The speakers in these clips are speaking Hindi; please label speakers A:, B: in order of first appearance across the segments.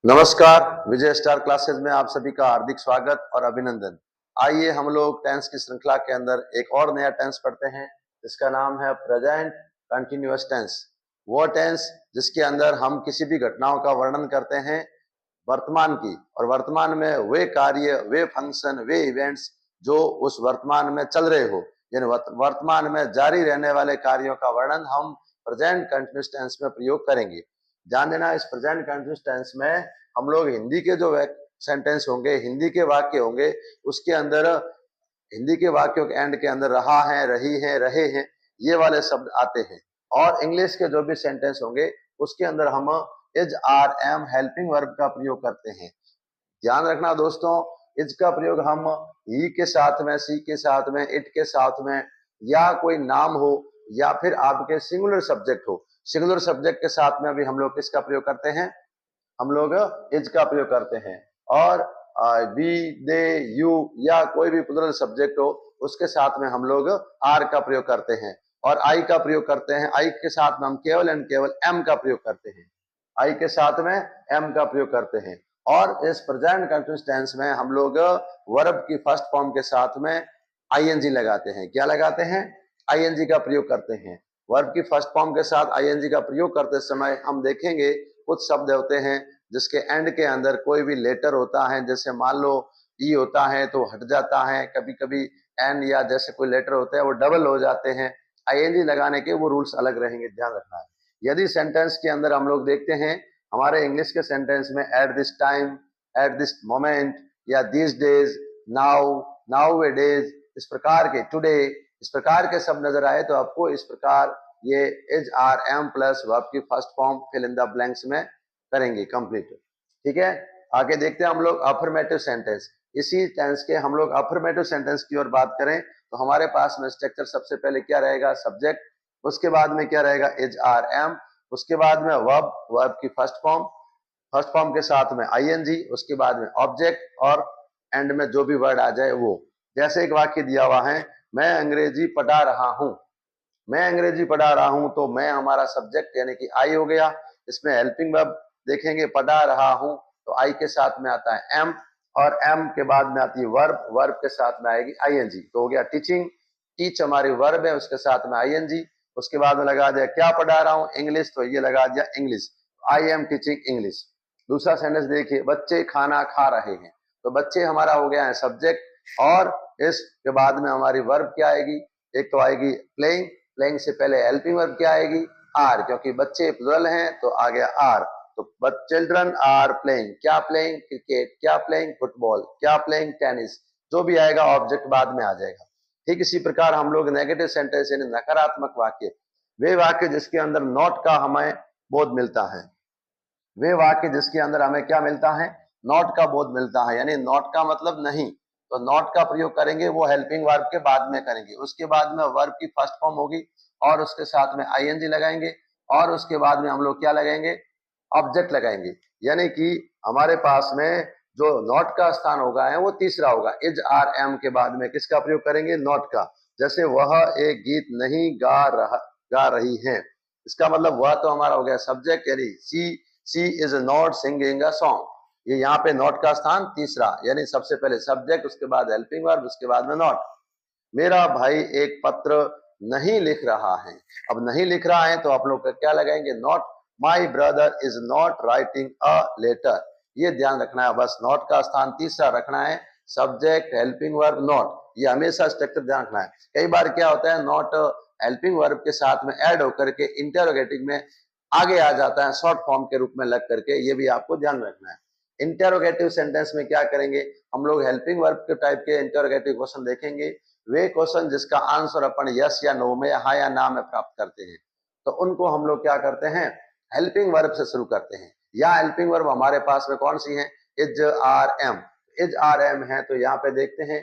A: नमस्कार, विजय स्टार क्लासेस में आप सभी का हार्दिक स्वागत और अभिनंदन। आइए हम लोग टेंस की श्रृंखला के अंदर एक और नया टेंस पढ़ते हैं। इसका नाम है प्रेजेंट कंटिन्यूअस टेंस। वो टेंस जिसके अंदर हम किसी भी घटनाओं का वर्णन करते हैं वर्तमान की, और वर्तमान में वे कार्य, वे फंक्शन, वे इवेंट्स जो उस वर्तमान में चल रहे हो, यानी वर्तमान में जारी रहने वाले कार्यों का वर्णन हम प्रेजेंट कंटिन्यूअस टेंस में प्रयोग करेंगे। ध्यान देना, इस प्रेजेंट कंटिन्यूअस टेंस में हम लोग हिंदी के जो सेंटेंस होंगे, हिंदी के वाक्य होंगे, उसके अंदर हिंदी के वाक्यों के एंड के अंदर रहा है, रही है, रहे हैं, ये वाले शब्द आते हैं। और इंग्लिश के जो भी सेंटेंस होंगे उसके अंदर हम is, are, am, helping verb का प्रयोग करते हैं। ध्यान रखना दोस्तों, इज का प्रयोग हम ही के साथ में, सी के साथ में, इट के साथ में, या कोई नाम हो या फिर आपके सिंगुलर सब्जेक्ट हो, सिंगुलर सब्जेक्ट के साथ में भी हम लोग किसका प्रयोग करते हैं, हम लोग इज का प्रयोग करते हैं। और वी, दे, यू या कोई भी प्लुरल सब्जेक्ट हो उसके साथ में हम लोग आर का प्रयोग करते हैं। और आई का प्रयोग करते हैं, आई के साथ में हम केवल एंड केवल एम का प्रयोग करते हैं, आई के साथ में एम का प्रयोग करते हैं। और इस प्रेजेंट कंटिन्यूअस टेंस में हम लोग वर्ब की फर्स्ट फॉर्म के साथ में आईएनजी लगाते हैं। क्या लगाते हैं? आईएनजी का प्रयोग करते हैं। वर्ब की फर्स्ट फॉर्म के साथ आईएनजी का प्रयोग करते समय हम देखेंगे कुछ शब्द होते हैं जिसके एंड के अंदर कोई भी लेटर होता है, जैसे मान लो ई होता है तो हट जाता है, कभी कभी एन या जैसे कोई लेटर होते हैं वो डबल हो जाते हैं। आईएनजी लगाने के वो रूल्स अलग रहेंगे, ध्यान रखना है। यदि सेंटेंस के अंदर हम लोग देखते हैं, हमारे इंग्लिश के सेंटेंस में at this time, at this moment, या this days, now, nowadays, इस प्रकार के, टुडे, इस प्रकार के शब्द नजर आए तो आपको इस प्रकार ये is, are, am plus verb की first form fill in the blanks में करेंगे कंप्लीट। ठीक है, आगे देखते हैं हम लोग अफर्मेटिव सेंटेंस। इसी टेंस के हम लोग अफर्मेटिव सेंटेंस की ओर बात करें तो हमारे पास में स्ट्रक्चर सबसे पहले क्या रहेगा, सब्जेक्ट, उसके बाद में क्या रहेगा, इज, आर, एम, उसके बाद में वर्ब, वर्ब की फर्स्ट फॉर्म, फर्स्ट फॉर्म के साथ में आईएनजी, उसके बाद में ऑब्जेक्ट, और एंड में जो भी वर्ड आ जाए वो। जैसे एक वाक्य दिया हुआ है, मैं अंग्रेजी पढ़ा रहा हूं, मैं अंग्रेजी पढ़ा रहा हूं, तो मैं हमारा सब्जेक्ट यानी कि आई हो गया। इसमें हेल्पिंग वर्ब देखेंगे, पढ़ा रहा हूं तो आई के साथ में आता है एम, और एम के बाद में आती है वर्ब, वर्ब के साथ में आएगी आईएनजी, तो हो गया टीचिंग, टीच हमारी वर्ब है, उसके साथ में आईएनजी, उसके बाद में लगा दिया क्या पढ़ा रहा हूं, इंग्लिश, तो ये लगा दिया English, I am teaching English. दूसरा सेंटेंस देखिए, बच्चे खाना खा रहे हैं, तो बच्चे हमारा हो गया है सब्जेक्ट, और इसके बाद में हमारी वर्ब क्या आएगी, एक तो आएगी प्लेइंग, प्लेइंग से पहले हेल्पिंग वर्ब क्या आएगी, आर, क्योंकि बच्चे प्लुरल हैं तो आ गया आर। तो चिल्ड्रन आर प्लेइंग, क्या प्लेइंग, क्रिकेट, क्या प्लेइंग, फुटबॉल, क्या प्लेइंग, टेनिस, जो भी आएगा ऑब्जेक्ट बाद में आ जाएगा। ठीक इसी प्रकार हम लोग नेगेटिव सेंटेंस यानी नकारात्मक वाक्य, वे वाक्य जिसके अंदर नॉट का हमें बोध मिलता है, वे वाक्य जिसके अंदर हमें क्या मिलता है, नॉट का बोध मिलता है, यानी नॉट का मतलब नहीं, तो नॉट का प्रयोग करेंगे वो हेल्पिंग वर्ब के बाद में करेंगे, उसके बाद में वर्ब की फर्स्ट फॉर्म होगी और उसके साथ में आईएनजी लगाएंगे, और उसके बाद में हम लोग क्या लगाएंगे, ऑब्जेक्ट लगाएंगे। यानी कि हमारे पास में जो नॉट का स्थान होगा है वो तीसरा होगा, इज, आर, एम के बाद में किसका प्रयोग करेंगे, नॉट का। जैसे वह एक गीत नहीं गा रही है, इसका मतलब वह तो हमारा हो गया सब्जेक्ट, यानी she is not singing a song, ये यहाँ पे नॉट का स्थान तीसरा, यानी सबसे पहले सब्जेक्ट, उसके बाद हेल्पिंग वर्ब, उसके बाद में नॉट। मेरा भाई एक पत्र नहीं लिख रहा है, अब नहीं लिख रहा है तो आप लोग क्या लगाएंगे, not, my brother is not writing a letter, ये ध्यान रखना है, बस नॉट का स्थान तीसरा रखना है, सब्जेक्ट, हेल्पिंग वर्ब, नॉट, ये हमेशा स्ट्रक्चर ध्यान रखना है। कई बार क्या होता है, नॉट हेल्पिंग वर्ब के साथ में ऐड होकर के इंटरोगेटिव में आगे आ जाता है, शॉर्ट फॉर्म के रूप में लग करके, ये भी आपको ध्यान रखना है। इंटरोगेटिव सेंटेंस में क्या करेंगे हम लोग, हेल्पिंग वर्ब के टाइप के इंटरोगेटिव क्वेश्चन देखेंगे, वे क्वेश्चन जिसका आंसर अपन यस या नो में, हाँ या ना में प्राप्त करते हैं, तो उनको हम लोग क्या करते हैं, हेल्पिंग वर्ब से शुरू करते हैं। या हेल्पिंग वर्ब हमारे पास में कौन सी है, is, are, am, is, are, am है, तो यहाँ पे देखते हैं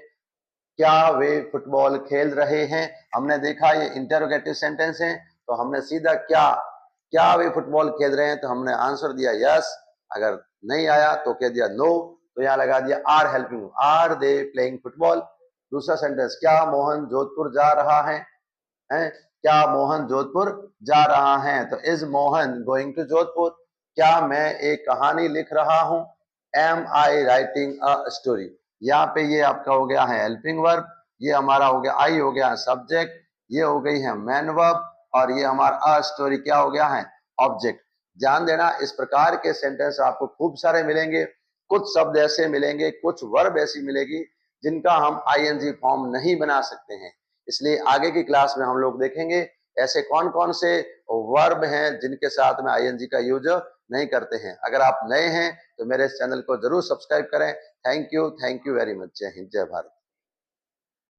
A: क्या वे फुटबॉल खेल रहे हैं, हमने देखा ये इंटरोगेटिव सेंटेंस है, तो हमने सीधा क्या, क्या वे फुटबॉल खेल रहे हैं, तो हमने आंसर दिया यस, अगर नहीं आया तो कह दिया नो, तो यहाँ लगा दिया are helping, are they playing football. दूसरा सेंटेंस, क्या मोहन जोधपुर जा रहा है, क्या मोहन जोधपुर जा रहा है, तो is Mohan going to Jodhpur. क्या मैं एक कहानी लिख रहा हूं? Am I writing a story. यहाँ पे ये आपका हो गया है हेल्पिंग वर्ब, ये हमारा हो गया आई हो गया है सब्जेक्ट, ये हो गई है मैन वर्ब, और ये हमारा अ स्टोरी क्या हो गया है ऑब्जेक्ट। ध्यान देना, इस प्रकार के सेंटेंस आपको खूब सारे मिलेंगे। कुछ शब्द ऐसे मिलेंगे, कुछ वर्ब ऐसी मिलेगी जिनका हम आईएनजी फॉर्म नहीं बना सकते हैं। इसलिए आगे की क्लास में हम लोग देखेंगे ऐसे कौन कौन से वर्ब हैं जिनके साथ में आईएनजी का यूज नहीं करते हैं। अगर आप नए हैं तो मेरे इस चैनल को जरूर सब्सक्राइब करें। Thank you very much. जय हिंद, जय भारत।